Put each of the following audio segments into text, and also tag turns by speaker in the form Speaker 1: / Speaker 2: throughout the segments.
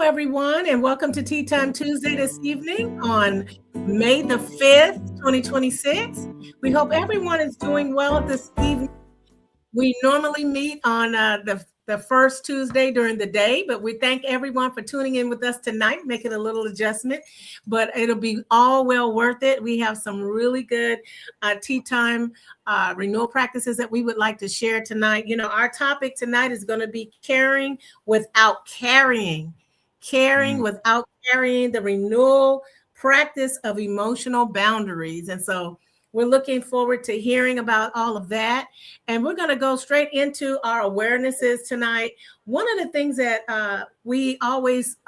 Speaker 1: everyone, and welcome to Tea Time Tuesday this evening on May the 5th, 2026. We hope everyone is doing well this evening. We normally meet on the first Tuesday during the day, but we thank everyone for tuning in with us tonight, making a little adjustment, but it'll be all well worth it. We have some really good tea time renewal practices that we would like to share tonight. You know, our topic tonight is going to be caring without carrying. Caring without carrying, the renewal practice of emotional boundaries. And so we're looking forward to hearing about all of that. And we're going to go straight into our awarenesses tonight. One of the things that we always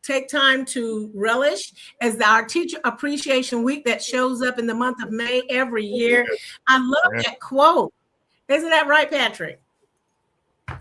Speaker 1: take time to relish is our Teacher Appreciation Week that shows up in the month of May every year. I love that quote. Isn't that right, Patrick?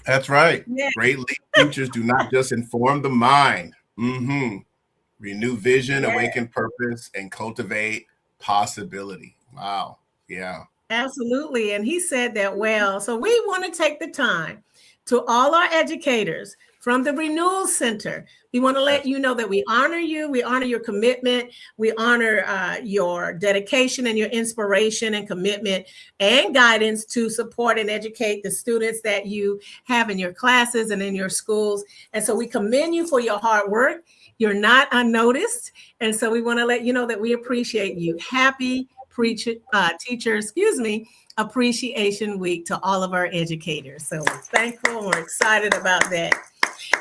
Speaker 2: That's right. Yeah. Great lead teachers do not just inform the mind. Renew vision, awaken purpose, and cultivate possibility. Wow. Yeah.
Speaker 1: Absolutely. And he said that well. So we want to take the time to all our educators from the Renewal Center. We want to let you know that we honor you. We honor your commitment. We honor your dedication and your inspiration and commitment and guidance to support and educate the students that you have in your classes and in your schools. And so we commend you for your hard work. You're not unnoticed. And so we want to let you know that we appreciate you. Happy Teacher Appreciation Week to all of our educators. So we're thankful and we're excited about that.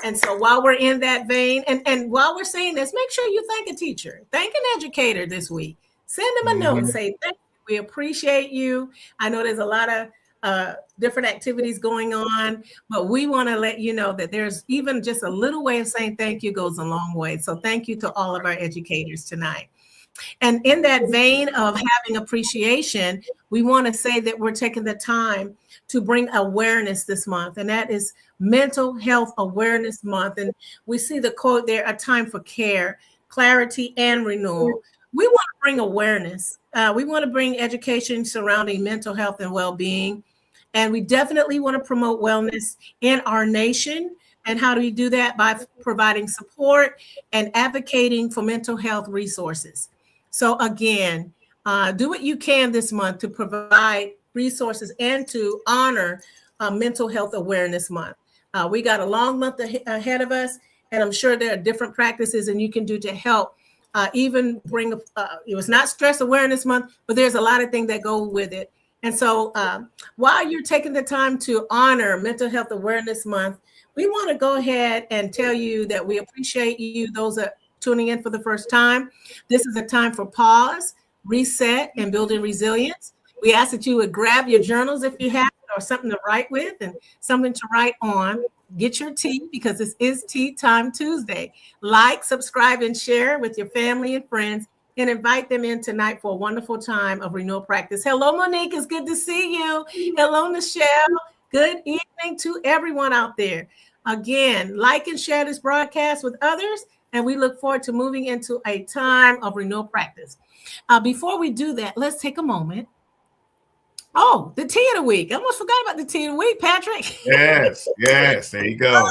Speaker 1: And so while we're in that vein, and while we're saying this, make sure you thank a teacher, thank an educator this week. Send them a note and say, thank you. We appreciate you. I know there's a lot of different activities going on, but we want to let you know that there's even just a little way of saying thank you goes a long way. So thank you to all of our educators tonight. And in that vein of having appreciation, we want to say that we're taking the time to bring awareness this month, and that is Mental Health Awareness Month. And we see the quote there, a time for care, clarity, and renewal. We want to bring awareness. We want to bring education surrounding mental health and well-being. And we definitely want to promote wellness in our nation. And how do we do that? By providing support and advocating for mental health resources. So again, do what you can this month to provide resources and to honor Mental Health Awareness Month. We got a long month ahead of us, and I'm sure there are different practices and you can do to help even bring, it was not Stress Awareness Month, but there's a lot of things that go with it. And so while you're taking the time to honor Mental Health Awareness Month, we want to go ahead and tell you that we appreciate you, those that tuning in for the first time. This is a time for pause, reset, and building resilience. We ask that you would grab your journals if you have it, or something to write with and something to write on. Get your tea, because this is Tea Time Tuesday. Like, subscribe, and share with your family and friends, and invite them in tonight for a wonderful time of renewal practice. Hello, Monique. It's good to see you. Hello, Michelle. Good evening to everyone out there. Again, like and share this broadcast with others, and we look forward to moving into a time of renewal practice. Before we do that, let's take a moment. Oh, the tea of the week. I almost forgot about the tea of the week, Patrick.
Speaker 2: Yes, there you go.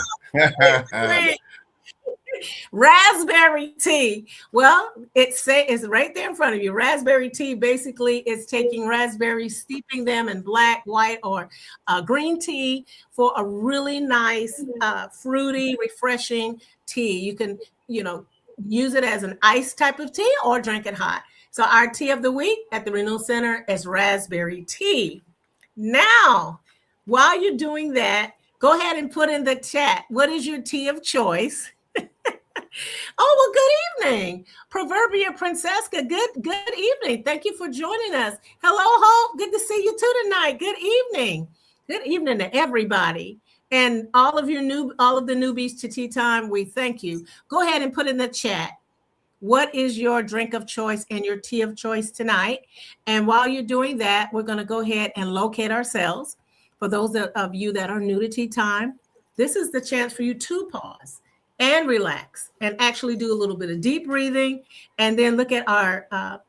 Speaker 1: Raspberry tea. Well, it's right there in front of you. Raspberry tea basically is taking raspberries, steeping them in black, white, or green tea for a really nice, fruity, refreshing tea. You can, use it as an iced type of tea or drink it hot. So our tea of the week at the Renewal Center is raspberry tea. Now, while you're doing that, go ahead and put in the chat, what is your tea of choice? Oh, well, good evening, Proverbia Princesca. Good evening. Thank you for joining us. Hello, Hope. Good to see you too tonight. Good evening. Good evening to everybody. And all of the newbies to Tea Time, we thank you. Go ahead and put in the chat, what is your drink of choice and your tea of choice tonight? And while you're doing that, we're going to go ahead and locate ourselves. For those of you that are new to Tea Time, this is the chance for you to pause and relax and actually do a little bit of deep breathing, and then look at our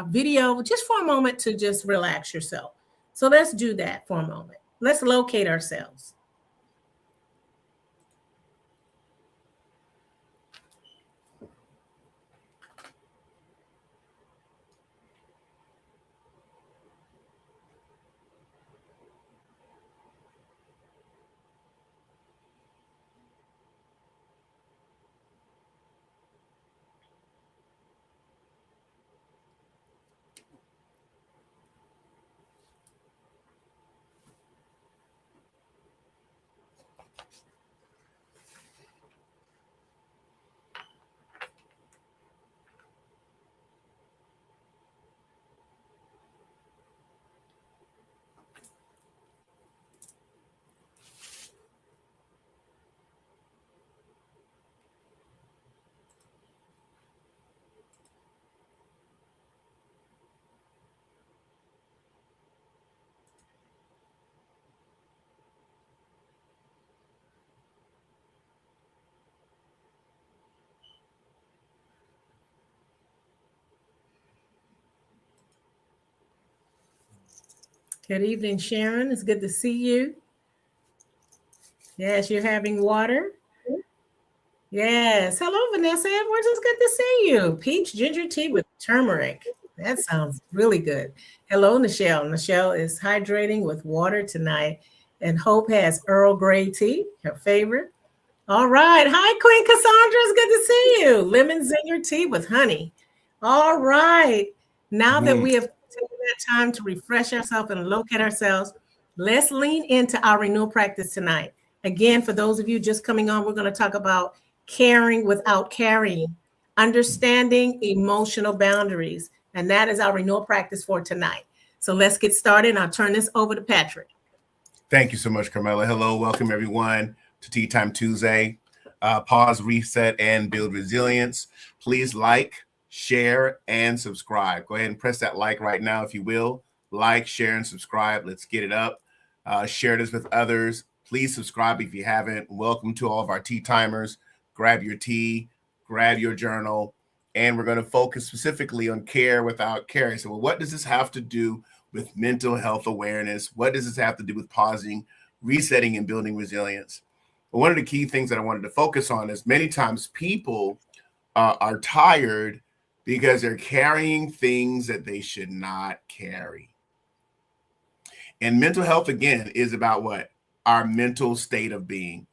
Speaker 1: video just for a moment to just relax yourself. So let's do that for a moment. Let's locate ourselves. Good evening, Sharon. It's good to see you. Yes, you're having water. Yes. Hello, Vanessa Edwards. It's good to see you. Peach ginger tea with turmeric. That sounds really good. Hello, Nichelle. Nichelle is hydrating with water tonight. And Hope has Earl Grey tea, her favorite. All right. Hi, Queen Cassandra. It's good to see you. Lemon zinger tea with honey. All right. Now that we have taken that time to refresh ourselves and look at ourselves, let's lean into our renewal practice tonight. Again, for those of you just coming on, we're going to talk about caring without carrying, understanding emotional boundaries. And that is our renewal practice for tonight. So let's get started. And I'll turn this over to Patrick.
Speaker 2: Thank you so much, Carmela. Hello, welcome everyone to Tea Time Tuesday. Pause, reset, and build resilience. Please like, share, and subscribe. Go ahead and press that like right now, if you will. Like, share, and subscribe. Let's get it up. Share this with others. Please subscribe if you haven't. Welcome to all of our tea timers. Grab your tea, grab your journal, and we're going to focus specifically on care without caring. So, well, what does this have to do with mental health awareness? What does this have to do with pausing, resetting, and building resilience? Well, one of the key things that I wanted to focus on is many times people are tired because they're carrying things that they should not carry. And mental health, again, is about what? Our mental state of being,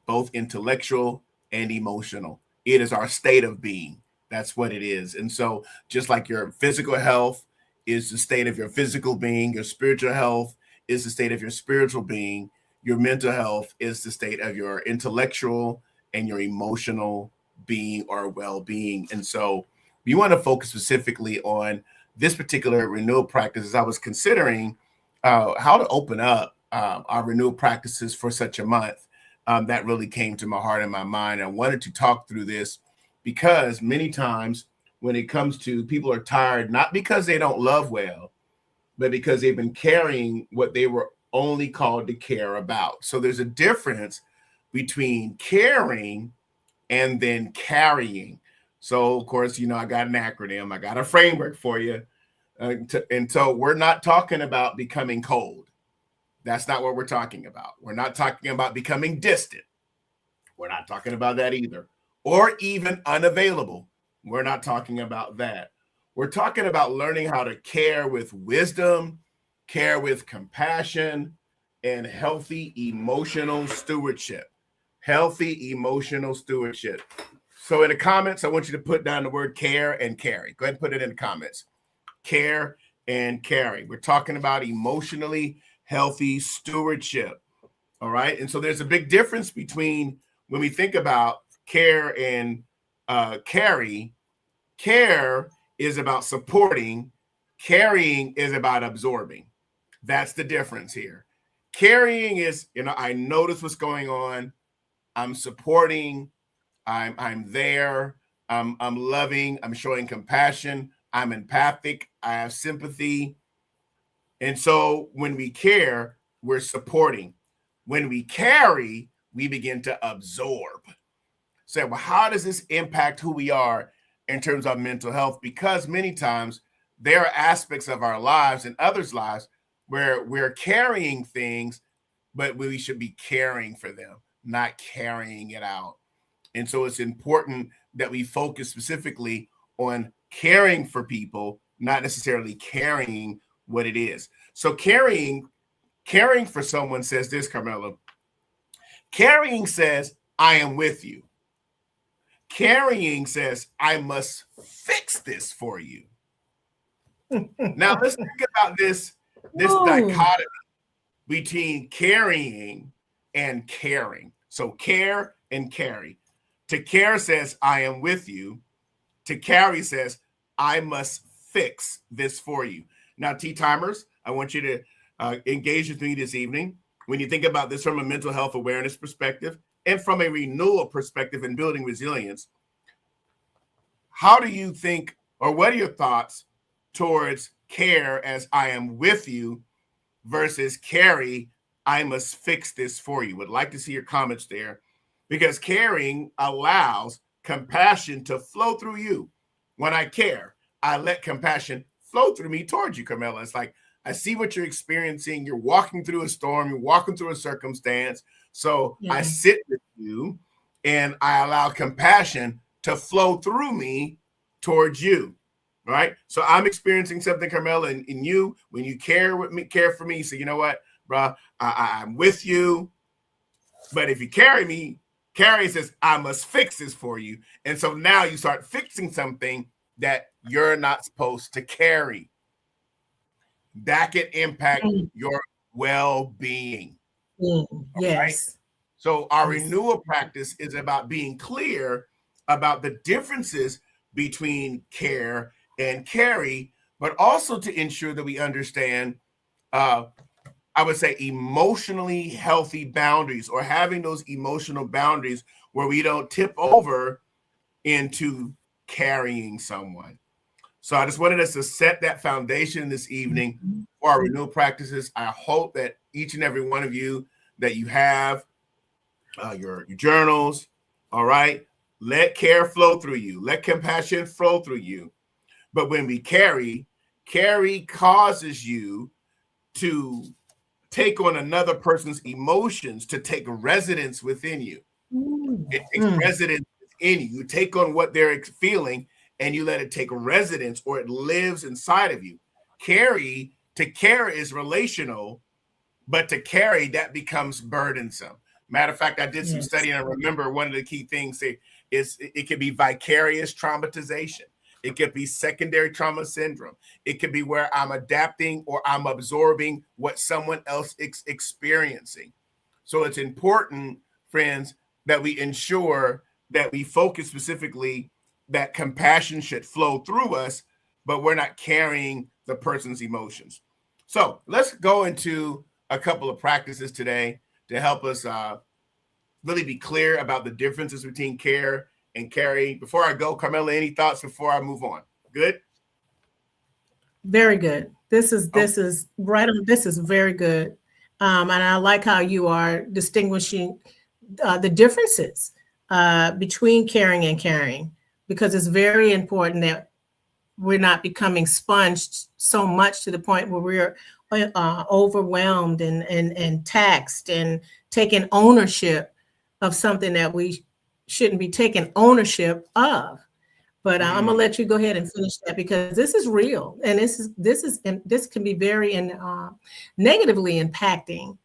Speaker 2: both intellectual and emotional. It is our state of being. That's what it is. And so just like your physical health is the state of your physical being, your spiritual health is the state of your spiritual being, your mental health is the state of your intellectual and your emotional being or well-being. And so we want to focus specifically on this particular renewal practice as I was considering how to open up our renewal practices for such a month. That really came to my heart and my mind. I wanted to talk through this because many times when it comes to people are tired, not because they don't love well, but because they've been carrying what they were only called to care about. So there's a difference between caring and then carrying. So, of course, you know, I got an acronym. I got a framework for you. And so we're not talking about becoming cold. That's not what we're talking about. We're not talking about becoming distant. We're not talking about that either. Or even unavailable. We're not talking about that. We're talking about learning how to care with wisdom, care with compassion, and healthy emotional stewardship. Healthy emotional stewardship. So in the comments, I want you to put down the word care and carry. Go ahead and put it in the comments. Care and carry. We're talking about emotionally healthy stewardship. All right. And so there's a big difference between when we think about care and carry. Care is about supporting. Carrying is about absorbing. That's the difference here. Carrying is, you know, I notice what's going on. I'm supporting. I'm there. I'm loving. I'm showing compassion. I'm empathic. I have sympathy. And so when we care, we're supporting. When we carry, we begin to absorb. So, well, how does this impact who we are in terms of mental health? Because many times there are aspects of our lives and others' lives where we're carrying things, but we should be caring for them, not carrying it out. And so it's important that we focus specifically on caring for people, not necessarily carrying what it is. So caring for someone says this, Carmela. Carrying says, I am with you. Carrying says, I must fix this for you. Now let's think about this dichotomy between carrying and caring. So care and carry. To care says, I am with you. To carry says, I must fix this for you. Now, tea timers, I want you to engage with me this evening. When you think about this from a mental health awareness perspective and from a renewal perspective and building resilience, how do you think, or what are your thoughts towards care as I am with you versus carry, I must fix this for you? Would like to see your comments there, because caring allows compassion to flow through you. When I care, I let compassion flow through me towards you, Carmela. It's like I see what you're experiencing. You're walking through a storm. You're walking through a circumstance. So I sit with you and I allow compassion to flow through me towards you. Right. So I'm experiencing something, Carmela, and you, when you care for me, you say, you know what, bro, I'm with you. But if you Carrie says, I must fix this for you. And so now you start fixing something that you're not supposed to carry. That can impact your well-being.
Speaker 1: Yes.
Speaker 2: Right? So our renewal practice is about being clear about the differences between care and carry, but also to ensure that we understand, I would say, emotionally healthy boundaries, or having those emotional boundaries where we don't tip over into carrying someone. So I just wanted us to set that foundation this evening for our renewal practices. I hope that each and every one of you, that you have your journals, all right? Let care flow through you. Let compassion flow through you. But when we carry causes you to take on another person's emotions, to take residence within you. It takes residence within you. You take on what they're feeling and you let it take residence, or it lives inside of you. To care is relational, but to carry, that becomes burdensome. Matter of fact, I did some study and I remember one of the key things is it could be vicarious traumatization. It could be secondary trauma syndrome. It could be where I'm adapting or I'm absorbing what someone else is experiencing. So it's important, friends, that we ensure that we focus specifically that compassion should flow through us, but we're not carrying the person's emotions. So let's go into a couple of practices today to help us really be clear about the differences between care and carry. Before I go, Carmela, any thoughts before I move on? Good?
Speaker 1: Very good. This is right on. This is very good. And I like how you are distinguishing the differences between caring and carrying, because it's very important that we're not becoming sponged so much to the point where we're overwhelmed and taxed and taking ownership of something that we shouldn't be taking ownership of. But I'm gonna let you go ahead and finish that, because this is real, and this can be very negatively impacting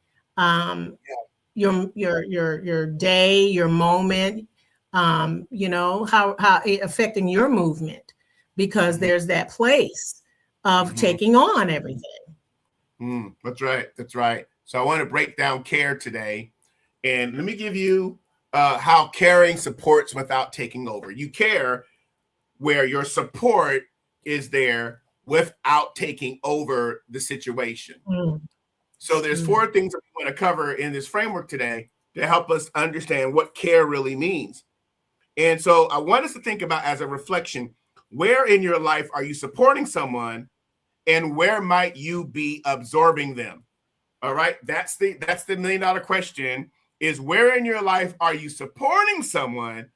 Speaker 1: your day, your moment, how it affecting your movement, because there's that place of taking on everything.
Speaker 2: That's right. So I want to break down care today, and let me give you how caring supports without taking over. You care where your support is there without taking over the situation. So there's four things that we want to cover in this framework today to help us understand what care really means. And so I want us to think about, as a reflection, where in your life are you supporting someone, and where might you be absorbing them? All right, that's the $1 million question, is where in your life are you supporting someone,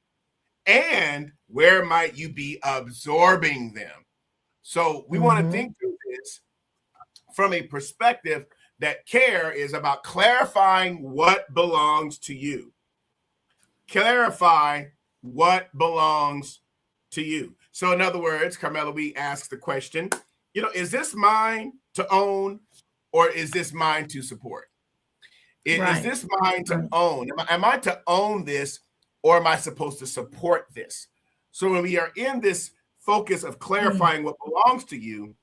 Speaker 2: and where might you be absorbing them? So we want to think through this from a perspective that care is about clarifying what belongs to you. Clarify what belongs to you. So in other words, Carmela, we ask the question, is this mine to own, or is this mine to support? Is this mine to own? Am I to own this, or am I supposed to support this? So when we are in this focus of clarifying what belongs to you,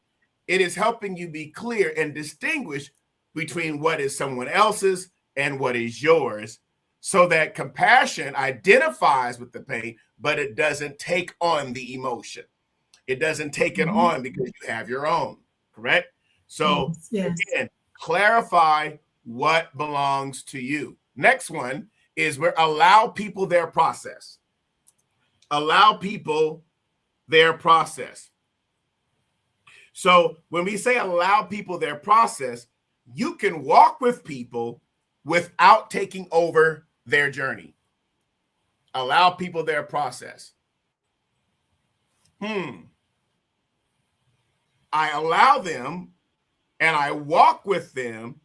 Speaker 2: it is helping you be clear and distinguish between what is someone else's and what is yours, so that compassion identifies with the pain, but it doesn't take on the emotion. It doesn't take it on because you have your own, correct? So again, clarify what belongs to you. Next one is where allow people their process. Allow people their process. So when we say allow people their process, you can walk with people without taking over their journey. Allow people their process. I allow them, and I walk with them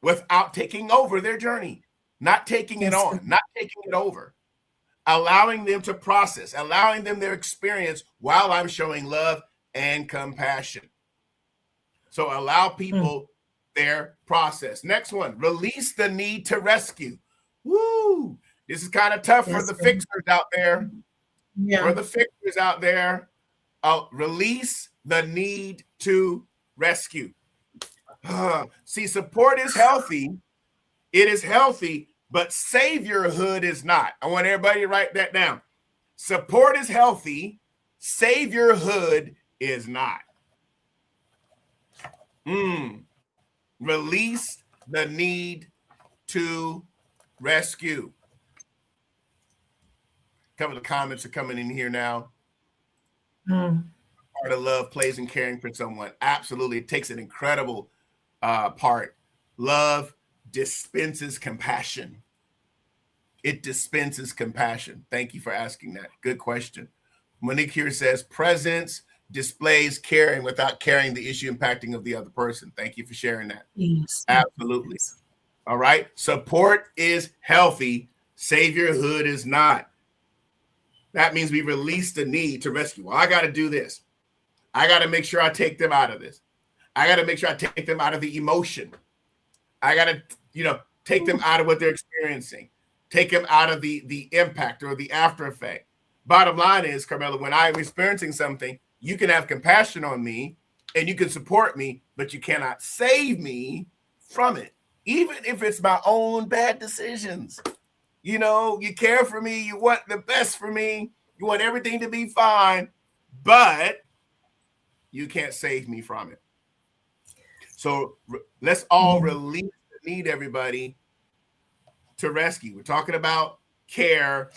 Speaker 2: without taking over their journey, not taking it on, not taking it over, allowing them to process, allowing them their experience while I'm showing love and compassion. So allow people their process. Next one, release the need to rescue. Woo! This is kind of tough for the fixers out there. For the fixers out there, release the need to rescue. See, support is healthy. It is healthy, but saviorhood is not. I want everybody to write that down. Support is healthy. Saviorhood is not. Release the need to rescue. A couple of comments are coming in here now. Part of love plays in caring for someone. Absolutely. It takes an incredible part. Love dispenses compassion. It dispenses compassion. Thank you for asking that. Good question. Monique here says presence displays caring without carrying the issue impacting of the other person. Thank you for sharing that.
Speaker 1: Yes.
Speaker 2: Absolutely. All right. Support is healthy. Saviorhood is not. That means we release the need to rescue. Well, I got to do this. I got to make sure I take them out of this. I got to make sure I take them out of the emotion. I got to, take them out of what they're experiencing. Take them out of the impact or the after effect. Bottom line is, Carmela, when I'm experiencing something, you can have compassion on me and you can support me, but you cannot save me from it. Even if it's my own bad decisions. You care for me. You want the best for me. You want everything to be fine, but you can't save me from it. So let's all release the need, everybody, to rescue. We're talking about care.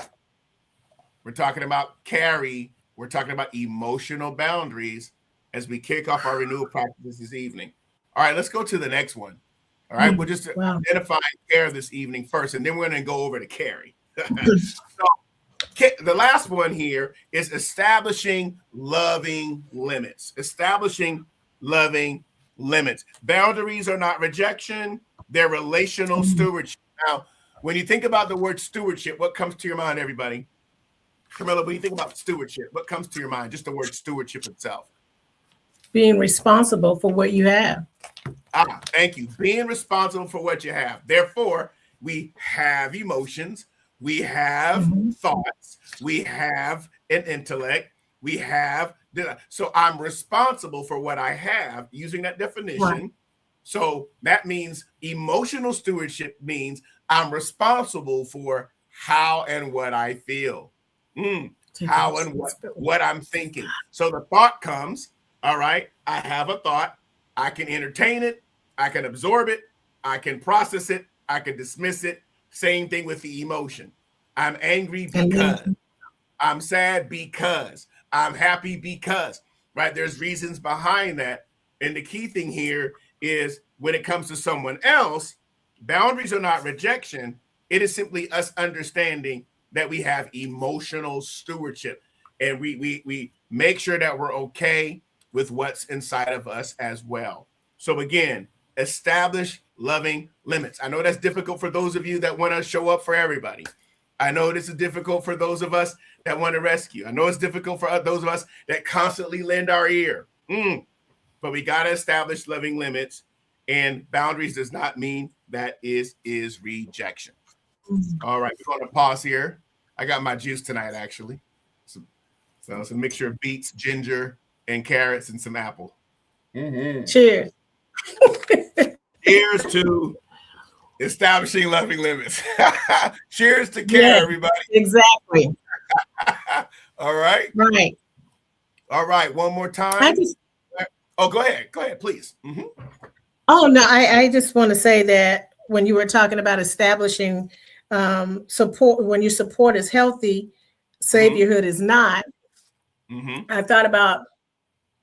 Speaker 2: We're talking about carry. We're talking about emotional boundaries as we kick off our renewal practices this evening. All right, let's go to the next one. All right, we'll just identify care this evening first, and then we're going to go over to carry. So the last one here is establishing loving limits. Establishing loving limits. Boundaries are not rejection. They're relational stewardship. Now, when you think about the word stewardship, what comes to your mind, everybody? Camilla, when you think about stewardship, what comes to your mind? Just the word stewardship itself.
Speaker 1: Being responsible for what you have.
Speaker 2: Thank you. Being responsible for what you have. Therefore, we have emotions, we have thoughts, we have an intellect, we have. So I'm responsible for what I have using that definition. Right. So that means emotional stewardship means I'm responsible for how and what I feel, how and what I'm thinking. So the thought comes. All right, I have a thought. I can entertain it. I can absorb it. I can process it. I can dismiss it. Same thing with the emotion. I'm angry because. I'm sad because. I'm happy because. Right? There's reasons behind that. And the key thing here is when it comes to someone else, boundaries are not rejection. It is simply us understanding that we have emotional stewardship. And we make sure that we're okay with what's inside of us as well. So again, establish loving limits. I know that's difficult for those of you that want to show up for everybody. I know this is difficult for those of us that want to rescue. I know it's difficult for those of us that constantly lend our ear. But we got to establish loving limits, and boundaries does not mean that is rejection. All right, we're going to pause here. I got my juice tonight, actually. So it's a mixture of beets, ginger, and carrots and some apple.
Speaker 1: Cheers.
Speaker 2: Cheers to establishing loving limits. Cheers to care, everybody.
Speaker 1: Exactly.
Speaker 2: All right.
Speaker 1: Right.
Speaker 2: All right. One more time. Go ahead. Go ahead, please.
Speaker 1: Oh, no, I just want to say that when you were talking about establishing support, when your support is healthy, saviorhood is not. I thought about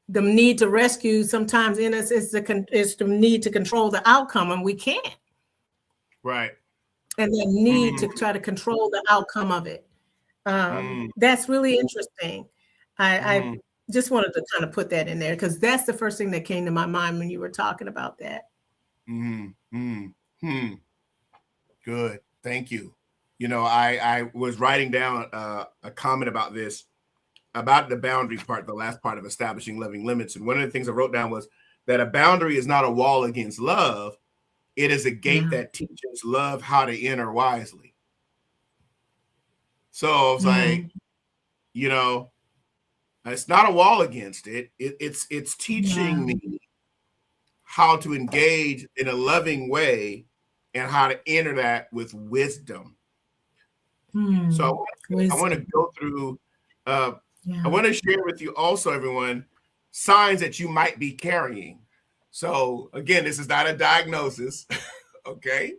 Speaker 1: the need to rescue. Sometimes in us is the need to control the outcome, and we can't.
Speaker 2: Right.
Speaker 1: And the need to try to control the outcome of it. That's really interesting. I Just wanted to kind of put that in there because that's the first thing that came to my mind when you were talking about that.
Speaker 2: Good. Thank you. You know, I was writing down a comment about this, about the boundary part, the last part of establishing loving limits. And one of the things I wrote down was that a boundary is not a wall against love. It is a gate that teaches love how to enter wisely. So it's like, you know, it's not a wall against it. It's teaching me how to engage in a loving way and how to enter that with wisdom. So I want to go through, I want to share with you also, everyone, signs that you might be carrying. So again, this is not a diagnosis, okay?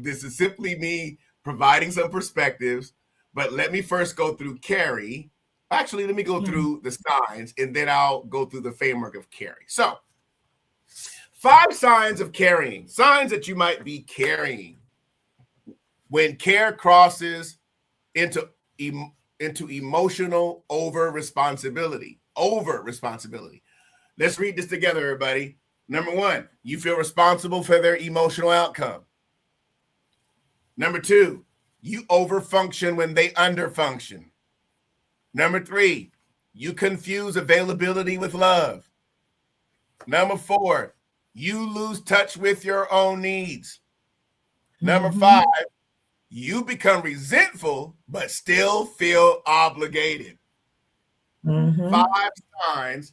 Speaker 2: This is simply me providing some perspectives, but let me first go through carry. Actually, let me go through the signs and then I'll go through the framework of carry. So 5 signs of carrying, signs that you might be carrying. When care crosses into emotional over responsibility. Let's read this together, everybody. Number 1, you feel responsible for their emotional outcome. Number 2, you overfunction when they underfunction. Number 3, you confuse availability with love. Number 4, you lose touch with your own needs. Number 5, you become resentful, but still feel obligated. 5 signs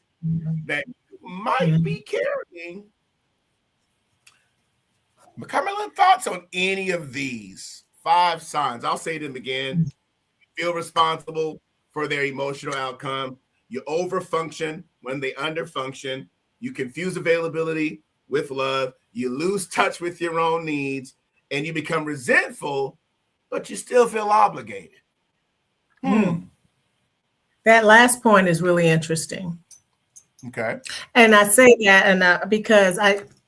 Speaker 2: that you might be carrying. Camilla, thoughts on any of these 5 signs? I'll say them again. You feel responsible for their emotional outcome. You overfunction when they underfunction. You confuse availability with love. You lose touch with your own needs. And you become resentful, but you still feel obligated.
Speaker 1: That last point is really interesting.
Speaker 2: Okay.
Speaker 1: And I say that and because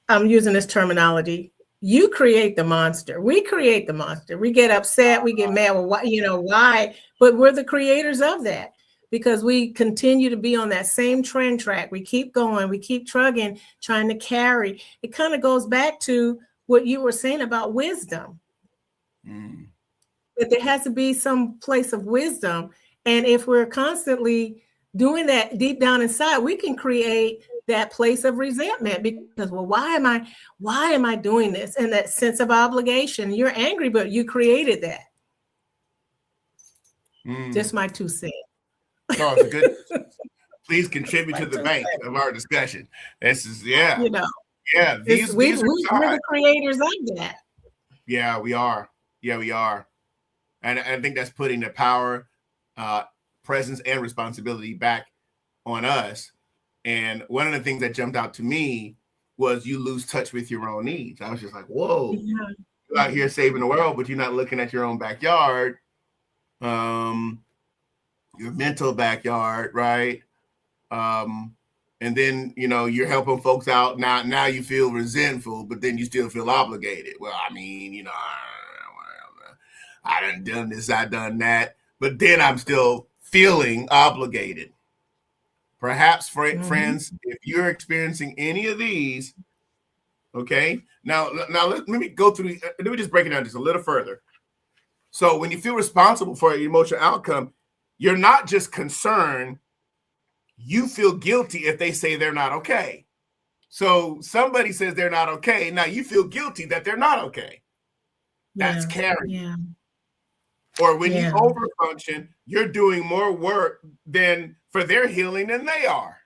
Speaker 1: I'm using this terminology. You create the monster. We create the monster. We get upset. We get mad. Well, why? But we're the creators of that because we continue to be on that same train track. We keep going. We keep trugging, trying to carry. It kind of goes back to what you were saying about wisdom. That there has to be some place of wisdom. And if we're constantly doing that deep down inside, we can create that place of resentment because, well, why am I doing this? And that sense of obligation, you're angry, but you created that. Just my 2 cents.
Speaker 2: No, it's a good. Please contribute to the bank of our discussion. This is, we're
Speaker 1: the creators of that.
Speaker 2: Yeah, we are. And I think that's putting the power, presence, and responsibility back on us. And one of the things that jumped out to me was you lose touch with your own needs. I was just like, whoa, you're out here saving the world, but you're not looking at your own backyard, your mental backyard, right? And then, you're helping folks out. Now you feel resentful, but then you still feel obligated. Well, I mean, I done this, I done that, but then I'm still feeling obligated. Perhaps, friends, if you're experiencing any of these, okay, now let me go through. Let me just break it down just a little further. So when you feel responsible for your emotional outcome, you're not just concerned. You feel guilty if they say they're not okay. So somebody says they're not okay. Now you feel guilty that they're not okay. That's carrying.
Speaker 1: Yeah.
Speaker 2: Or when you overfunction, you're doing more work for their healing than they are.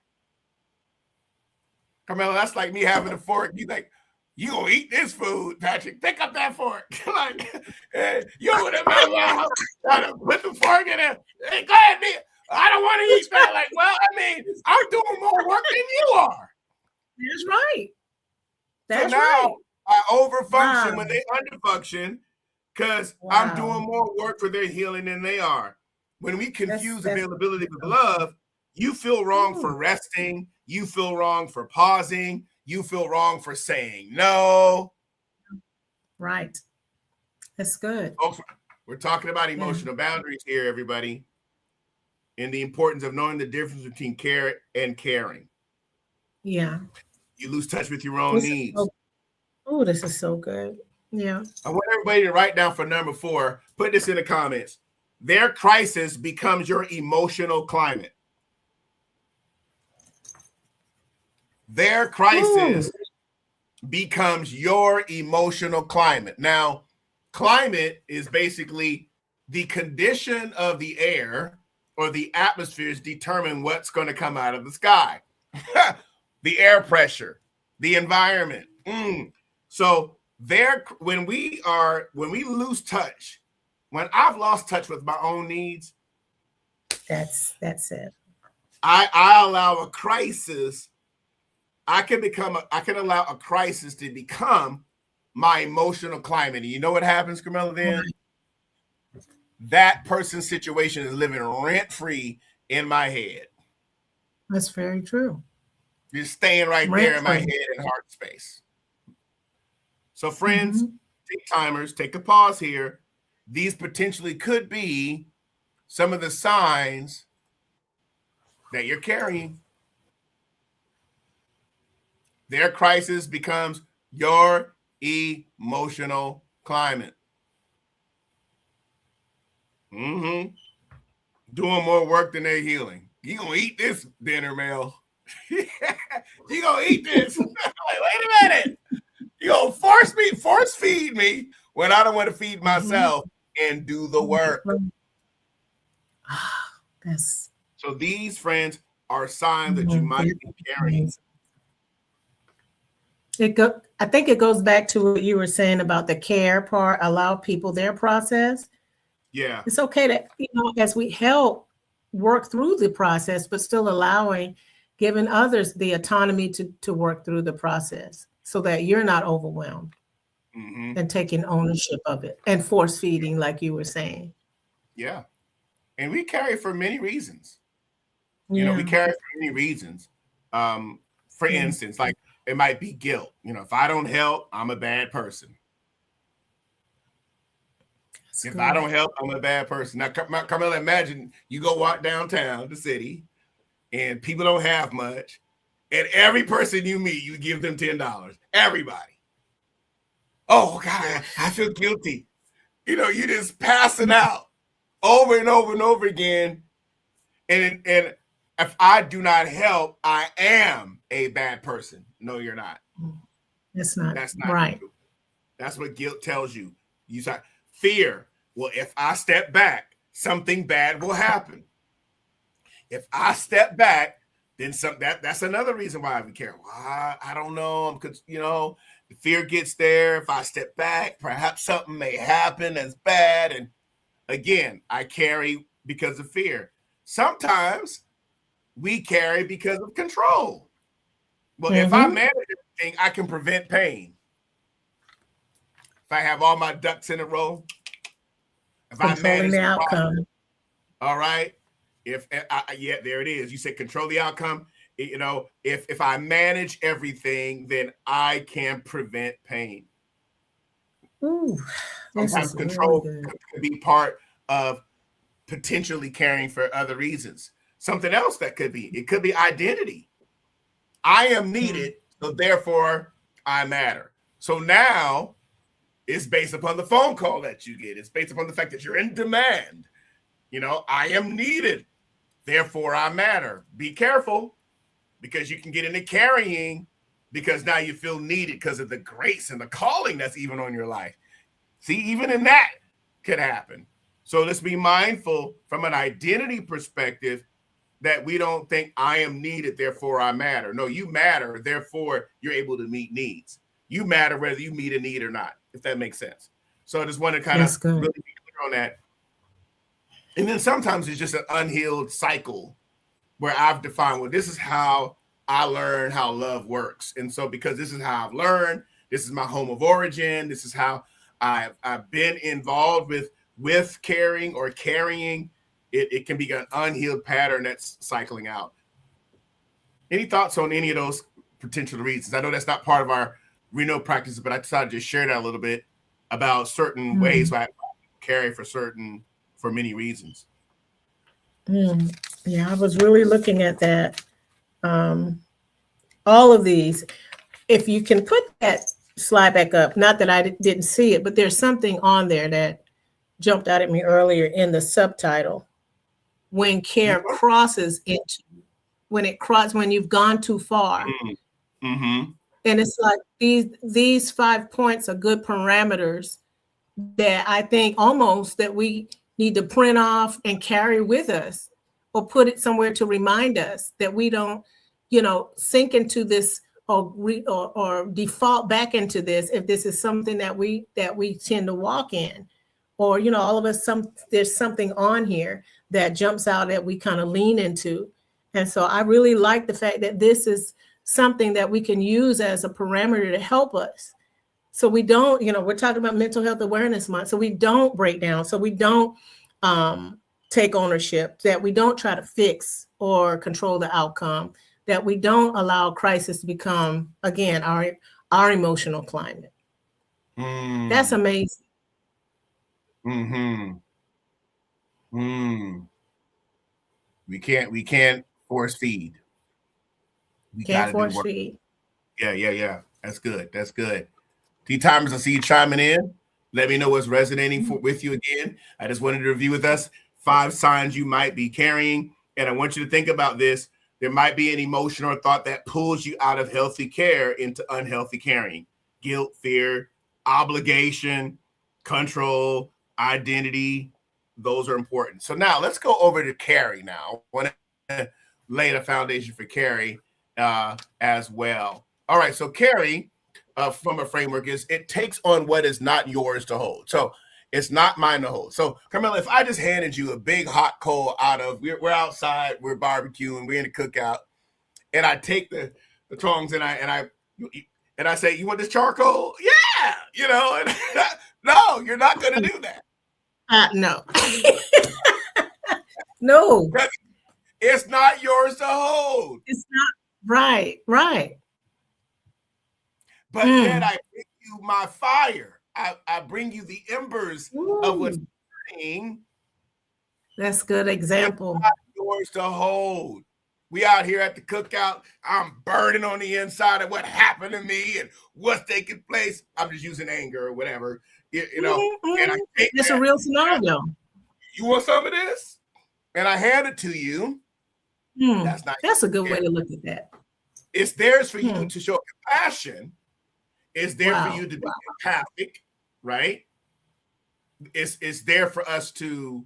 Speaker 2: Carmela, that's like me having a fork. You like, you gonna eat this food, Patrick? Pick up that fork. You would have been trying to put the fork in there. Hey, go ahead, Nia. I don't want to eat that. Like, well, I mean, I'm doing more work than you are.
Speaker 1: That's right.
Speaker 2: So now I overfunction when they underfunction because I'm doing more work for their healing than they are. When we confuse availability with love, you feel wrong for resting. You feel wrong for pausing. You feel wrong for saying no.
Speaker 1: Right. That's good.
Speaker 2: Folks, we're talking about emotional boundaries here, everybody. and the importance of knowing the difference between care and caring.
Speaker 1: Yeah.
Speaker 2: You lose touch with your own needs.
Speaker 1: Oh, this is so good. Yeah.
Speaker 2: I want everybody to write down for number 4. Put this in the comments. Their crisis becomes your emotional climate. Their crisis becomes your emotional climate. Now, climate is basically the condition of the air or the atmospheres determine what's going to come out of the sky. The air pressure, the environment. So when we lose touch, when I've lost touch with my own needs,
Speaker 1: that's it.
Speaker 2: I allow a crisis. I can allow a crisis to become my emotional climate. And you know what happens, Camilla, then? That person's situation is living rent-free in my head.
Speaker 1: That's very true.
Speaker 2: You're staying right there in my head and heart space. So friends, take timers, take a pause here. These potentially could be some of the signs that you're carrying. Their crisis becomes your emotional climate. Doing more work than they're healing. You gonna eat this dinner, Mel. You gonna eat this. Wait a minute. You gonna force feed me when I don't want to feed myself and do the work. So these, friends, are signs that you might be carrying.
Speaker 1: I think it goes back to what you were saying about the care part, allow people their process.
Speaker 2: Yeah.
Speaker 1: It's okay that, as we help work through the process, but still giving others the autonomy to work through the process so that you're not overwhelmed and taking ownership of it and force feeding, like you were saying.
Speaker 2: Yeah. And we carry for many reasons. We carry for many reasons. For instance, like it might be guilt. If I don't help, I'm a bad person. If I don't help, I'm a bad person. Now, Camilla, imagine you go walk downtown the city and people don't have much. And every person you meet, you give them $10. Everybody. Oh, God, I feel guilty. You just passing out over and over and over again. And if I do not help, I am a bad person. No, you're not.
Speaker 1: That's not right.
Speaker 2: True. That's what guilt tells you. You say fear. Well, if I step back, something bad will happen. If I step back, then that's another reason why we care. Well, I don't know. Because the fear gets there. If I step back, perhaps something may happen that's bad. And again, I carry because of fear. Sometimes we carry because of control. Well, if I manage everything, I can prevent pain. If I have all my ducks in a row, if
Speaker 1: controlling
Speaker 2: I manage
Speaker 1: the outcome.
Speaker 2: All right. There it is. You said control the outcome. If I manage everything, then I can prevent pain.
Speaker 1: Ooh,
Speaker 2: sometimes control could be part of potentially caring for other reasons. Something else that could be identity. I am needed, so therefore I matter. So now it's based upon the phone call that you get. It's based upon the fact that you're in demand. I am needed, therefore I matter. Be careful, because you can get into carrying because now you feel needed because of the grace and the calling that's even on your life. See, even in that could happen. So let's be mindful from an identity perspective that we don't think I am needed, therefore I matter. No, you matter, therefore you're able to meet needs. You matter whether you meet a need or not, if that makes sense. So I just want to kind of really be clear on that. And then sometimes it's just an unhealed cycle where I've defined, well, this is how I learn how love works. And so because this is how I've learned, this is my home of origin, this is how I've been involved with caring or carrying, it can be an unhealed pattern that's cycling out. Any thoughts on any of those potential reasons? I know that's not part of our Renewal practice, but I decided to share that a little bit about certain ways I carry for many reasons.
Speaker 1: Yeah, I was really looking at that. All of these. If you can put that slide back up, not that I didn't see it, but there's something on there that jumped out at me earlier in the subtitle. When care crosses into, when you've gone too far.
Speaker 2: Mm-hmm.
Speaker 1: And it's like these 5 points are good parameters that I think almost that we need to print off and carry with us, or put it somewhere to remind us that we don't, sink into this, or default back into this, if this is something that we tend to walk in, or all of us, there's something on here that jumps out that we kind of lean into. And so I really like the fact that this is something that we can use as a parameter to help us. So we don't, we're talking about Mental Health Awareness Month. So we don't break down. So we don't take ownership, that we don't try to fix or control the outcome, that we don't allow crisis to become, again, our emotional climate. That's amazing.
Speaker 2: Mm-hmm. We can't force feed. We
Speaker 1: Can't
Speaker 2: gotta do
Speaker 1: force
Speaker 2: work.
Speaker 1: feed.
Speaker 2: Yeah. That's good. T-timers, I see you chiming in. Let me know what's resonating with you again. I just wanted to review with us 5 signs you might be carrying. And I want you to think about this. There might be an emotion or thought that pulls you out of healthy care into unhealthy caring. Guilt, fear, obligation, control, identity. Those are important. So now let's go over to Carrie now. I want to lay the foundation for Carrie as well. All right, so Carrie, from a framework, is it takes on what is not yours to hold. So it's not mine to hold. So Carmela, if I just handed you a big hot coal out of, we're outside, we're barbecuing, we're in a cookout, and I take the tongs and I say, you want this charcoal? Yeah, and no, you're not going to do that.
Speaker 1: No. No.
Speaker 2: It's not yours to hold.
Speaker 1: It's not. Right.
Speaker 2: But yet I bring you my fire. I bring you the embers of what's burning.
Speaker 1: That's a good example.
Speaker 2: It's not yours to hold. We out here at the cookout. I'm burning on the inside of what happened to me and what's taking place. I'm just using anger or whatever, And I take
Speaker 1: it's a real scenario.
Speaker 2: You want some of this? And I hand it to you.
Speaker 1: That's a good way to look at that.
Speaker 2: It's theirs for you to show compassion. It's there for you to be empathic, right? It's there for us to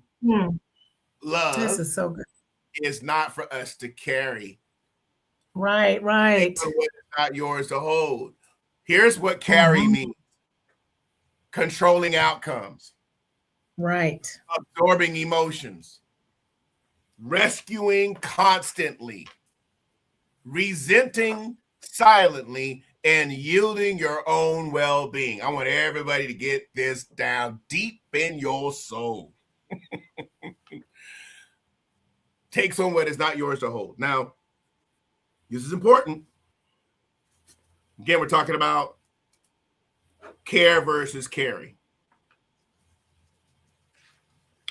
Speaker 2: love.
Speaker 1: This is so good.
Speaker 2: It's not for us to carry.
Speaker 1: Right.
Speaker 2: It's not yours to hold. Here's what carry means: controlling outcomes,
Speaker 1: right?
Speaker 2: Absorbing emotions, rescuing constantly, resenting silently, and yielding your own well-being. I want everybody to get this down deep in your soul. Takes on what is not yours to hold. Now, this is important. Again, we're talking about care versus carry.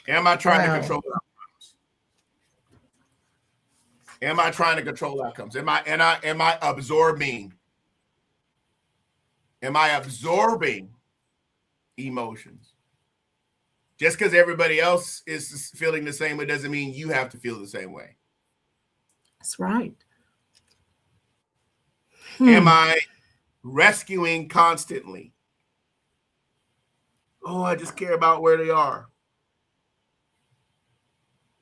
Speaker 2: Am I trying to control outcomes? Am I trying to control outcomes? Am I absorbing? Am I absorbing emotions? Just because everybody else is feeling the same way doesn't mean you have to feel the same way.
Speaker 1: That's right.
Speaker 2: Am I rescuing constantly? Oh, I just care about where they are.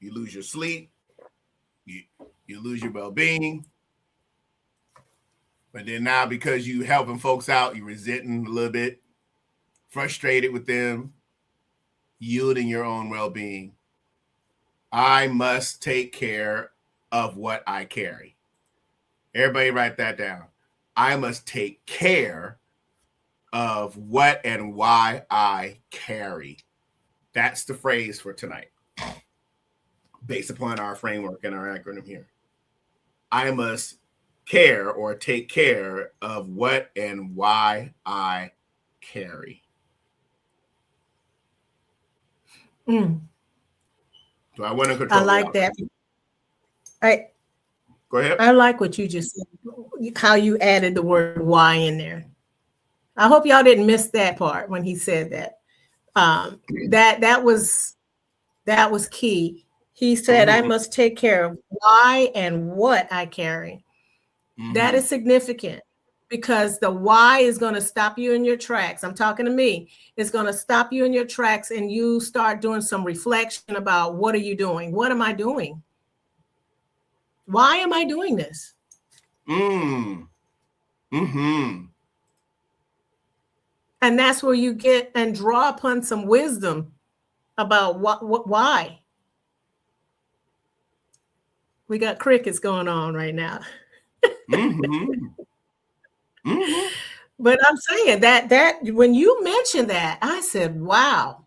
Speaker 2: You lose your sleep. You lose your well-being. But then now, because you helping folks out, you're resenting a little bit, frustrated with them, yielding your own well-being. I must take care of what I carry. Everybody write that down. I must take care of what and why I carry. That's the phrase for tonight, based upon our framework and our acronym here. I must care or take care of what and why I carry. So I want to
Speaker 1: I
Speaker 2: control the
Speaker 1: like
Speaker 2: outcome.
Speaker 1: that.
Speaker 2: Go ahead.
Speaker 1: I like what you just said, how you added the word why in there. I hope y'all didn't miss that part when he said that. That was key. He said, I must take care of why and what I carry. That is significant because the why is going to stop you in your tracks. I'm talking to me. It's going to stop you in your tracks and you start doing some reflection about what are you doing? What am I doing? Why am I doing this? And that's where you get and draw upon some wisdom about why. We got crickets going on right now. But I'm saying that when you mentioned that, I said, wow,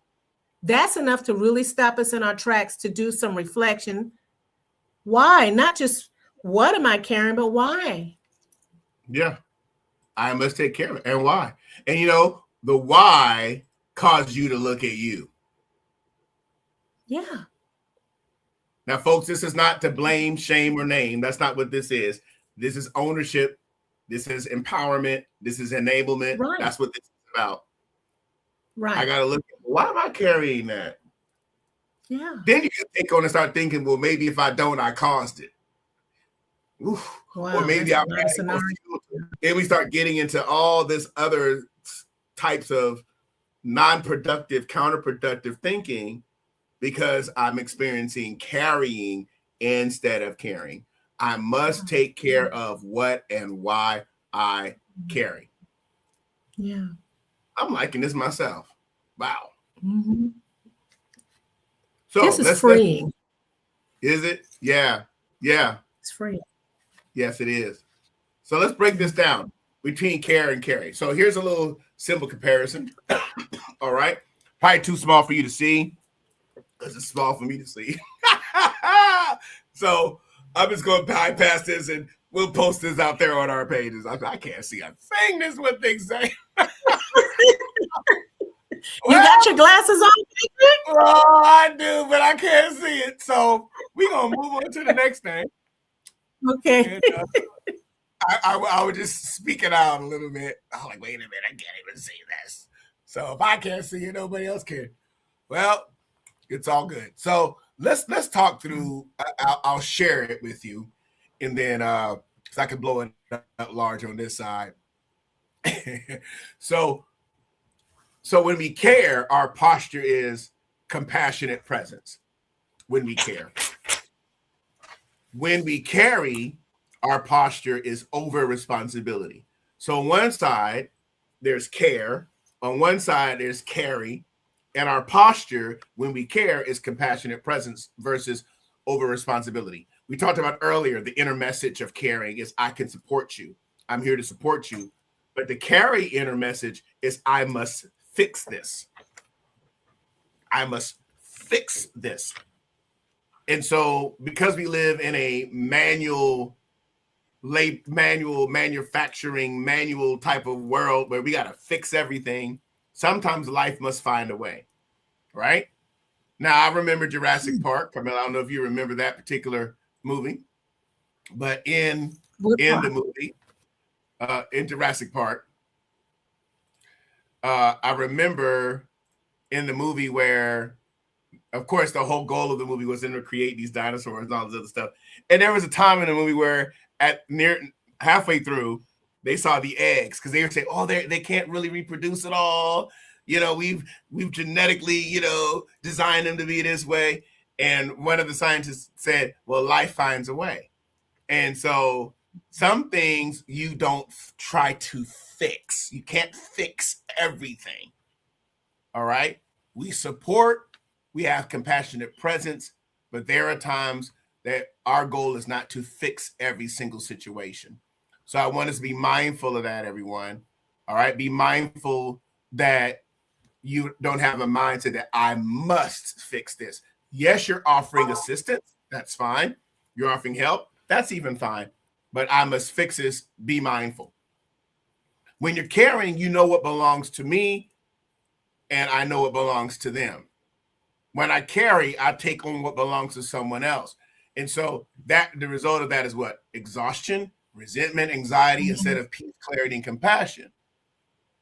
Speaker 1: that's enough to really stop us in our tracks to do some reflection. Why? Not just what am I carrying, but why?
Speaker 2: Yeah. I must take care of it. And why? And you know, the why caused you to look at you.
Speaker 1: Yeah.
Speaker 2: Now, folks, this is not to blame, shame, or name. That's not what this is. This is ownership. This is empowerment. This is enablement.
Speaker 1: Right.
Speaker 2: That's what this is about.
Speaker 1: Right.
Speaker 2: I got to look at, why am I carrying that?
Speaker 1: Yeah.
Speaker 2: Then you can take on and start thinking, well, maybe if I don't, I caused it. Oof.
Speaker 1: Wow,
Speaker 2: or maybe I'm and we start getting into all this other types of non-productive, counterproductive thinking because I'm experiencing carrying instead of caring. I must take care of what and why I carry.
Speaker 1: Yeah.
Speaker 2: I'm liking this myself. Wow.
Speaker 1: So this is freeing.
Speaker 2: Is it? Yeah. Yeah.
Speaker 1: It's free.
Speaker 2: Yes, it is. So let's break this down between care and carry. So here's a little simple comparison. All right. Probably too small for you to see because it's small for me to see. So I'm just going to bypass this and we'll post this out there on our pages. I can't see a thing. This is what they say.
Speaker 1: You got your glasses on?
Speaker 2: Oh, I do, but I can't see it. So we're going to move on to the next thing.
Speaker 1: Okay.
Speaker 2: And, I was just speaking out a little bit. I was like, wait a minute, I can't even see this. So if I can't see it, nobody else can. Well, it's all good. So let's talk through. I'll share it with you, and then because I can blow it up large on this side. So when we care, our posture is compassionate presence. When we care, when we carry, our posture is over responsibility. So on one side, there's care. On one side, there's carry. And our posture when we care is compassionate presence versus over responsibility. We talked about earlier, the inner message of caring is I can support you. I'm here to support you. But the carry inner message is I must fix this. I must fix this. And so because we live in a manufacturing, manual type of world where we got to fix everything, sometimes life must find a way, right? Now, I remember Jurassic Park. I mean, I don't know if you remember that particular movie, but in the movie, in Jurassic Park, I remember in the movie where, of course, the whole goal of the movie was to create these dinosaurs and all this other stuff. And there was a time in the movie where at near halfway through, they saw the eggs because they were saying, oh, they can't really reproduce at all. You know, we've genetically, you know, designed them to be this way. And one of the scientists said, well, life finds a way. And so some things you don't try to fix. You can't fix everything. All right. We support, we have compassionate presence, but there are times that our goal is not to fix every single situation. So I want us to be mindful of that, everyone. All right. Be mindful that you don't have a mindset that I must fix this. Yes, you're offering assistance. That's fine. You're offering help. That's even fine. But I must fix this. Be mindful. When you're caring, you know what belongs to me, and I know what belongs to them. When I carry, I take on what belongs to someone else. And so that the result of that is what? Exhaustion, resentment, anxiety, instead of peace, clarity, and compassion.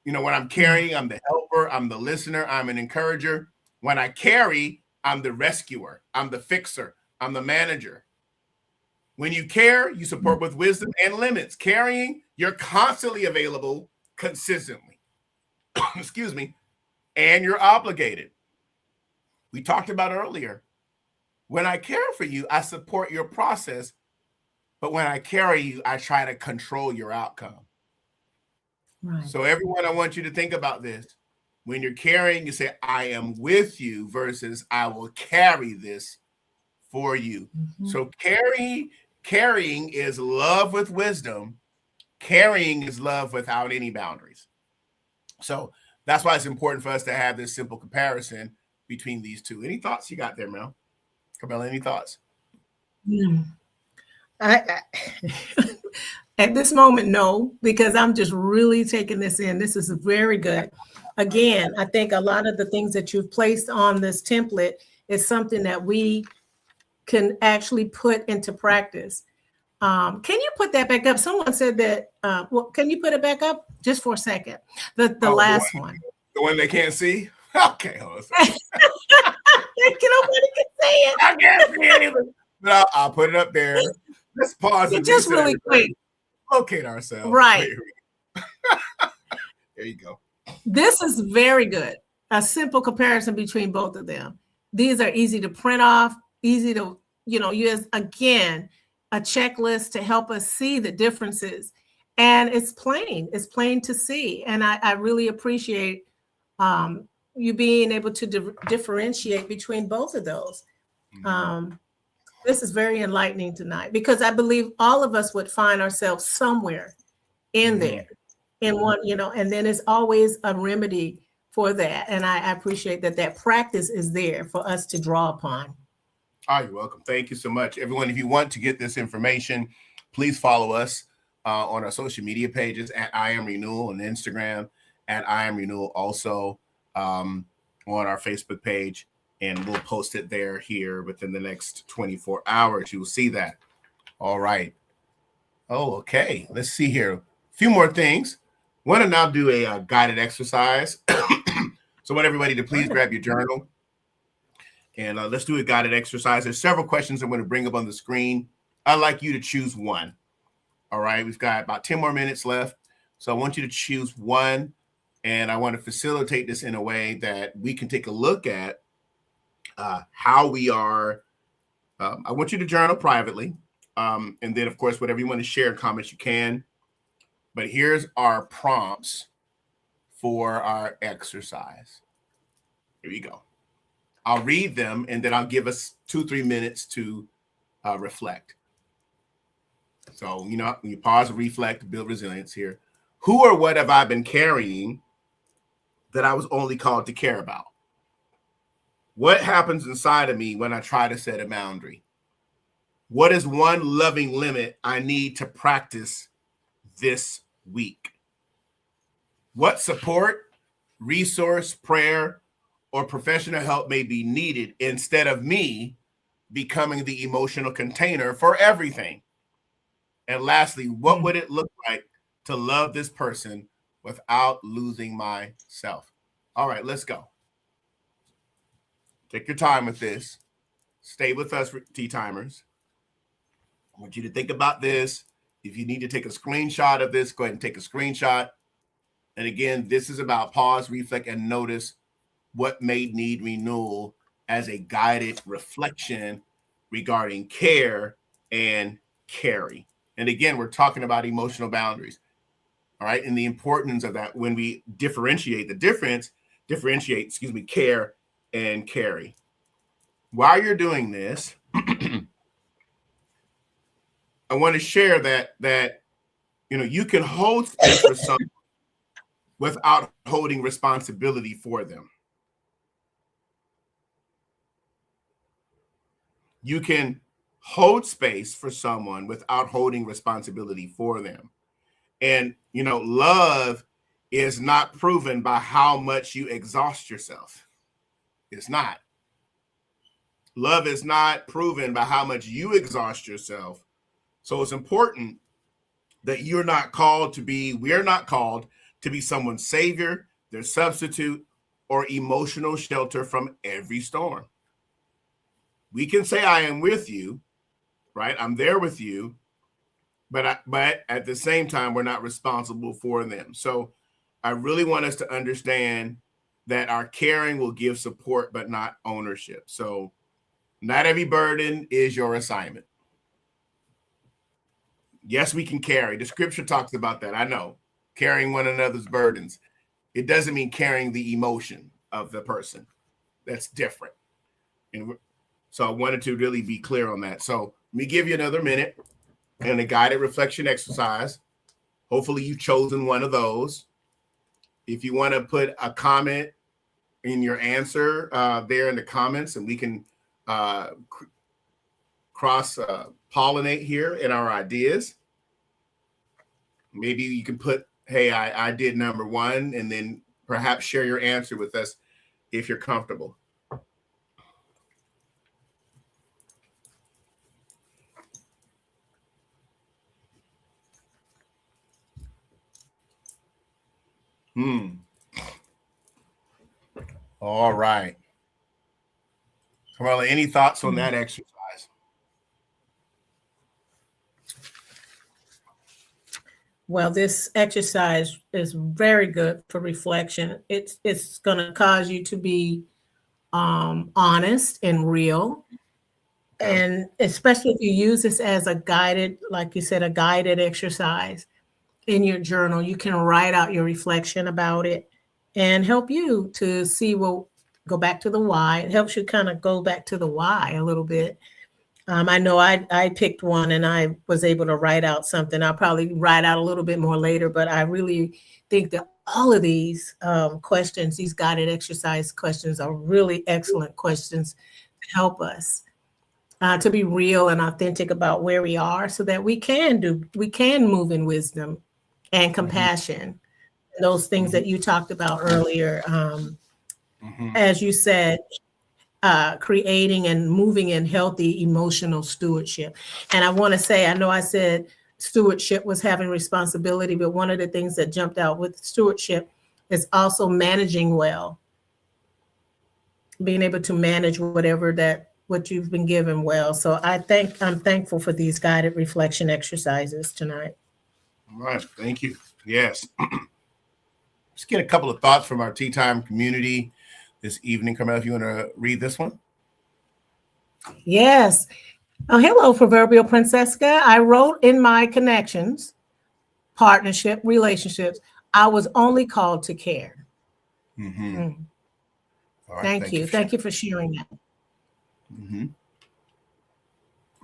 Speaker 2: You know, when I'm carrying, I'm the helper, I'm the listener, I'm an encourager. When I carry, I'm the rescuer, I'm the fixer, I'm the manager. When you care, you support with wisdom and limits. Carrying, you're constantly available consistently. Excuse me. And you're obligated. We talked about earlier. When I care for you, I support your process. But when I carry you, I try to control your outcome. Right. So everyone, I want you to think about this. When you're carrying, you say, I am with you versus I will carry this for you. So carrying is love with wisdom. Carrying is love without any boundaries. So that's why it's important for us to have this simple comparison between these two. Any thoughts you got there, Mel? Camilla, any thoughts?
Speaker 1: I at this moment, no, because I'm just really taking this in. This is very good. Again, I think a lot of the things that you've placed on this template is something that we can actually put into practice. Can you put that back up? Someone said that, well, can you put it back up just for a second? The last one.
Speaker 2: The one they can't see? Okay, hold on a second.
Speaker 1: Nobody can see it.
Speaker 2: I can't see it either. But I'll put it up there. Let's pause and
Speaker 1: just really quick.
Speaker 2: Locate ourselves.
Speaker 1: Right.
Speaker 2: There you go.
Speaker 1: This is very good. A simple comparison between both of them. These are easy to print off, easy to, use, again, a checklist to help us see the differences. And it's plain to see. And I really appreciate you being able to differentiate between both of those. This is very enlightening tonight, because I believe all of us would find ourselves somewhere in there, in one, and then there's always a remedy for that. And I appreciate that practice is there for us to draw upon.
Speaker 2: Oh, you're welcome. Thank you so much. Everyone, if you want to get this information, please follow us on our social media pages at I Am Renewal on Instagram, at I Am Renewal also on our Facebook page. And we'll post it there here within the next 24 hours. You will see that. All right. Oh, okay. Let's see here. A few more things. I want to now do a guided exercise. So I want everybody to please grab your journal. And let's do a guided exercise. There's several questions I'm going to bring up on the screen. I'd like you to choose one. All right. We've got about 10 more minutes left. So I want you to choose one. And I want to facilitate this in a way that we can take a look at how we are. I want you to journal privately. And then, of course, whatever you want to share in comments, you can. But here's our prompts for our exercise. Here you go. I'll read them, and then I'll give us 2-3 minutes to reflect. So, you pause, reflect, build resilience here. Who or what have I been carrying that I was only called to care about? What happens inside of me when I try to set a boundary? What is one loving limit I need to practice this week? What support, resource, prayer, or professional help may be needed instead of me becoming the emotional container for everything? And lastly, what would it look like to love this person without losing myself? All right, let's go. Take your time with this. Stay with us, T-timers. I want you to think about this. If you need to take a screenshot of this, go ahead and take a screenshot. And again, this is about pause, reflect, and notice what may need renewal as a guided reflection regarding care and carry. And again, we're talking about emotional boundaries. All right. And the importance of that when we differentiate care and carry. While you're doing this, I want to share that you can hold space for someone without holding responsibility for them. You can hold space for someone without holding responsibility for them. And love is not proven by how much you exhaust yourself. It's not. Love is not proven by how much you exhaust yourself. So it's important that we're not called to be someone's savior, their substitute, or emotional shelter from every storm. We can say, I am with you, right? I'm there with you, but at the same time, we're not responsible for them. So I really want us to understand that our caring will give support, but not ownership. So not every burden is your assignment. Yes, we can carry. The scripture talks about that. I know, carrying one another's burdens. It doesn't mean carrying the emotion of the person. That's different. And so I wanted to really be clear on that. So let me give you another minute and a guided reflection exercise. Hopefully you've chosen one of those. If you want to put a comment in your answer there in the comments, and we can cross pollinate here in our ideas. Maybe you can put, hey, I did number one, and then perhaps share your answer with us if you're comfortable. All right. Carmela, any thoughts on that exercise?
Speaker 1: Well, this exercise is very good for reflection. It's going to cause you to be honest and real. And especially if you use this as a guided, like you said, a guided exercise in your journal, you can write out your reflection about it and help you to see, well, go back to the why. It helps you kind of go back to the why a little bit. I know I picked one and I was able to write out something. I'll probably write out a little bit more later, but I really think that all of these questions, these guided exercise questions, are really excellent questions to help us to be real and authentic about where we are, so that we can move in wisdom and compassion. Those things that you talked about earlier, as you said, creating and moving in healthy emotional stewardship. And I want to say, I know I said stewardship was having responsibility, but one of the things that jumped out with stewardship is also managing well, being able to manage what you've been given well. So I'm thankful for these guided reflection exercises tonight.
Speaker 2: All right, thank you. Yes. Let's get a couple of thoughts from our Tea Time community this evening. Carmela, if you want to read this one.
Speaker 1: Yes. Oh, hello, Proverbial Princesca. I wrote in my connections, partnership, relationships, I was only called to care. All right, thank you. Thank you for sharing that.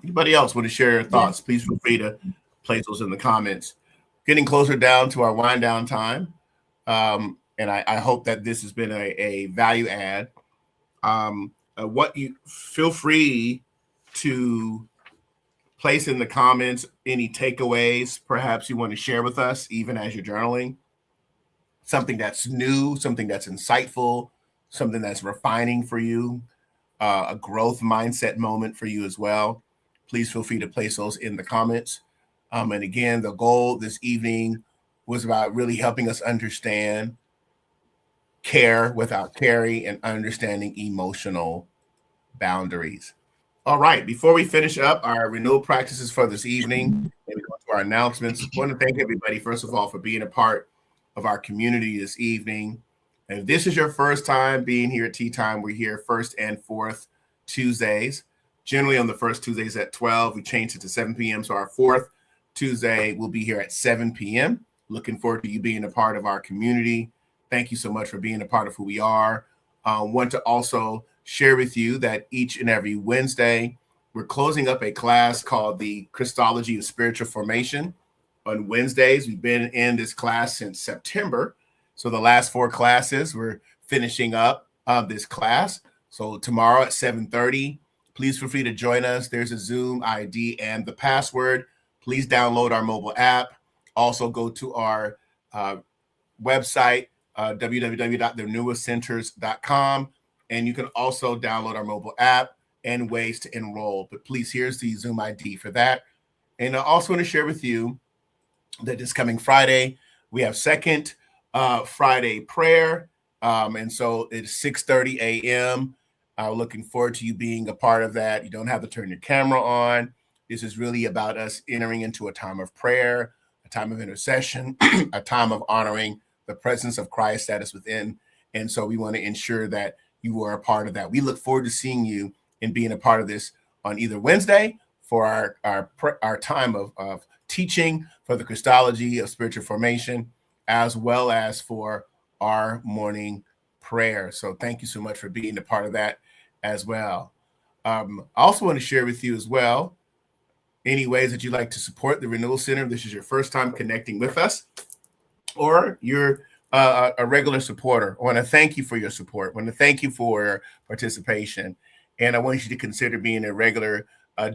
Speaker 2: Anybody else want to share your thoughts? Yes. Please feel free to place those in the comments. Getting closer down to our wind down time. And I hope that this has been a value add. What you feel free to place in the comments any takeaways perhaps you want to share with us, even as you're journaling. Something that's new, something that's insightful, something that's refining for you, a growth mindset moment for you as well. Please feel free to place those in the comments. And again, the goal this evening was about really helping us understand care without carry and understanding emotional boundaries. All right, before we finish up our renewal practices for this evening and go to our announcements, I want to thank everybody, first of all, for being a part of our community this evening. And if this is your first time being here at Tea Time, we're here first and fourth Tuesdays. Generally on the first Tuesdays at 12, we changed it to 7 p.m. So our fourth Tuesday will be here at 7 p.m. Looking forward to you being a part of our community. Thank you so much for being a part of who we are. Want to also share with you that each and every Wednesday, we're closing up a class called the Christology of Spiritual Formation. On Wednesdays, we've been in this class since September. So the last 4 classes, we're finishing up this class. So tomorrow at 7:30, please feel free to join us. There's a Zoom ID and the password. Please download our mobile app. Also go to our website, www.renewalcenters.com. And you can also download our mobile app. and ways to enroll. But please, here's the Zoom ID for that. And I also want to share with you that this coming Friday, we have second Friday prayer. And so it's 6:30 a.m. Looking forward to you being a part of that. You don't have to turn your camera on. This is really about us entering into a time of prayer, a time of intercession, a time of honoring the presence of Christ that is within. And so we want to ensure that you are a part of that. We look forward to seeing you and being a part of this on either Wednesday for our time of teaching for the Christology of spiritual formation, as well as for our morning prayer. So thank you so much for being a part of that as well. I also want to share with you as well any ways that you'd like to support the Renewal Center. This is your first time connecting with us, or you're a regular supporter. I want to thank you for your support. I want to thank you for your participation. And I want you to consider being a regular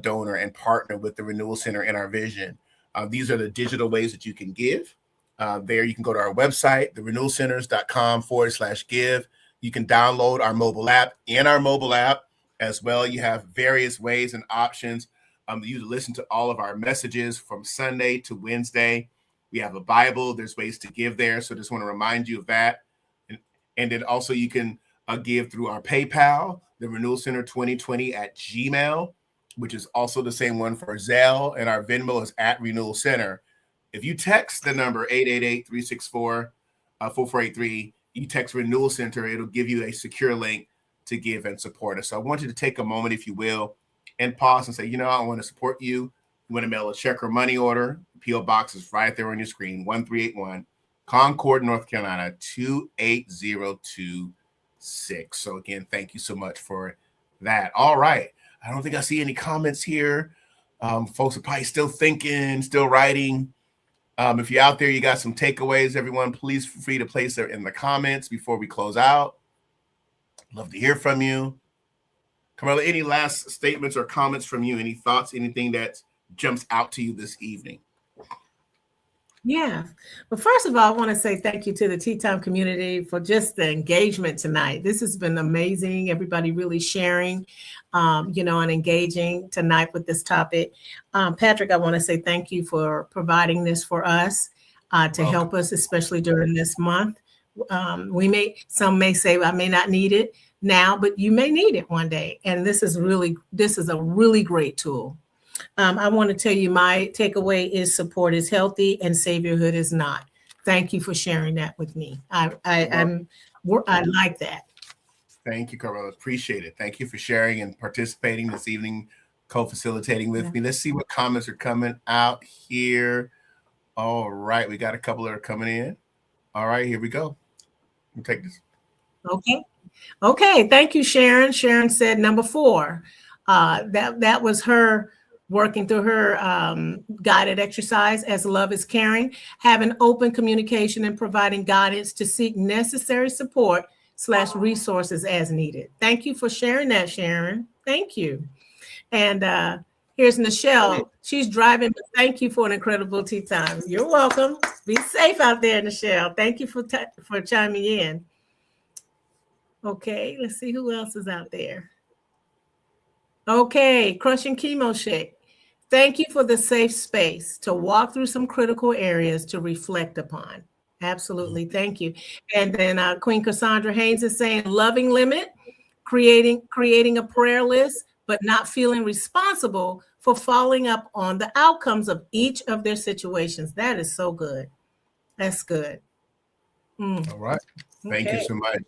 Speaker 2: donor and partner with the Renewal Center in our vision. These are the digital ways that you can give. There you can go to our website, therenewalcenters.com/give. You can download our mobile app. In our mobile app as well, you have various ways and options. You listen to all of our messages from Sunday to Wednesday. We have a Bible. There's ways to give there. So just want to remind you of that. And then also you can give through our PayPal, the Renewal Center 2020 at Gmail, which is also the same one for Zelle. And our Venmo is at Renewal Center. If you text the number 888-364-4483, you text Renewal Center, it'll give you a secure link to give and support us. So I want you to take a moment, if you will, and pause and say, you know, I want to support you. You want to mail a check or money order. P.O. Box is right there on your screen, 1381 Concord, North Carolina, 28026. So again, thank you so much for that. All right. I don't think I see any comments here. Folks are probably still thinking, still writing. If you're out there, you got some takeaways, everyone, please feel free to place them in the comments before we close out. Love to hear from you. Carmela, any last statements or comments from you? Any thoughts, anything that jumps out to you this evening?
Speaker 1: Yeah. But first of all, I want to say thank you to the Tea Time community for just the engagement tonight. This has been amazing. Everybody really sharing, and engaging tonight with this topic. Patrick, I want to say thank you for providing this for us to help us, especially during this month. Some may say I may not need it now, but you may need it one day. And this is a really great tool. I want to tell you my takeaway is support is healthy and saviorhood is not. Thank you for sharing that with me. I like that.
Speaker 2: Thank you, Carmela. Appreciate it. Thank you for sharing and participating this evening, co-facilitating with me. Let's see what comments are coming out here. All right. We got a couple that are coming in. All right, here we go. We'll take this.
Speaker 1: Okay. Thank you, Sharon. Sharon said number 4. That was her working through her guided exercise as love is caring, having open communication and providing guidance to seek necessary support / resources as needed. Thank you for sharing that, Sharon. Thank you. And here's Nichelle. She's driving, but thank you for an incredible tea time. You're welcome. Be safe out there, Nichelle. Thank you for chiming in. Okay, let's see who else is out there. Okay, Crushing Chemo Shake. Thank you for the safe space to walk through some critical areas to reflect upon. Absolutely, thank you. And then Queen Cassandra Haynes is saying, loving limit, creating a prayer list, but not feeling responsible for following up on the outcomes of each of their situations. That is so good. That's good.
Speaker 2: All right. Thank you so much.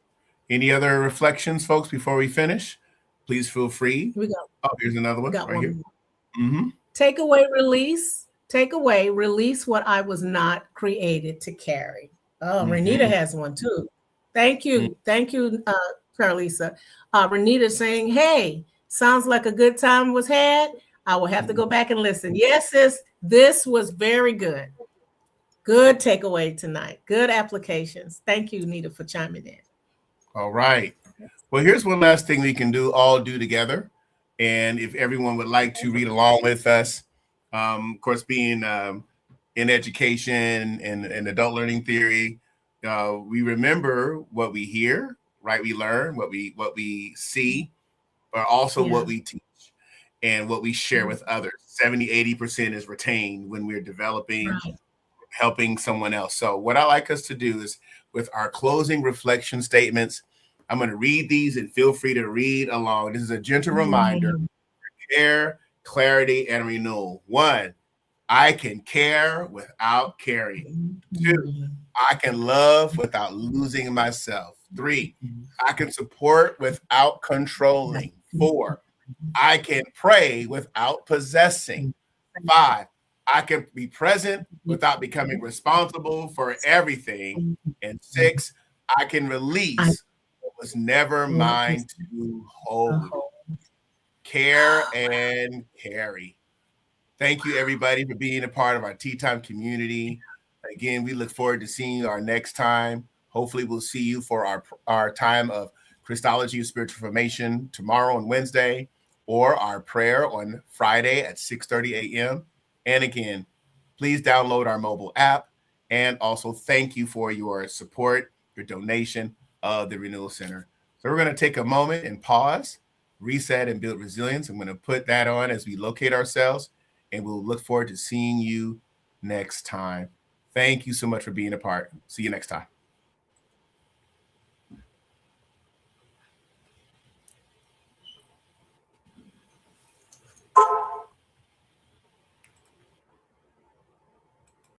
Speaker 2: Any other reflections, folks, before we finish? Please feel free.
Speaker 1: We go.
Speaker 2: Oh, here's another one right here. Mm-hmm.
Speaker 1: Takeaway release. Takeaway release what I was not created to carry. Oh, Renita has one too. Thank you. Thank you, Carlisa. Renita saying, hey, sounds like a good time was had. I will have to go back and listen. Yes, sis, this was very good. Good takeaway tonight. Good applications. Thank you, Nita, for chiming in.
Speaker 2: All right. Well, here's one last thing we can all do together. And if everyone would like to read along with us, of course, being in education and adult learning theory, we remember what we hear, right? We learn what we see. but also what we teach and what we share with others. 70-80% is retained when we're developing, helping someone else. So what I like us to do is, with our closing reflection statements, I'm going to read these and feel free to read along. This is a gentle reminder: care, clarity, and renewal. 1, I can care without caring. 2, I can love without losing myself. 3, I can support without controlling. 4, I can pray without possessing. 5, I can be present without becoming responsible for everything. And 6, I can release what was never mine to hold. Care and carry. Thank you, everybody, for being a part of our Tea Time community. Again, we look forward to seeing you our next time. Hopefully, we'll see you for our time of Christology of Spiritual Formation tomorrow and Wednesday, or our prayer on Friday at 6:30 a.m. And again, please download our mobile app. And also, thank you for your support, your donation of the Renewal Center. So we're going to take a moment and pause, reset, and build resilience. I'm going to put that on as we locate ourselves, and we'll look forward to seeing you next time. Thank you so much for being a part. See you next time.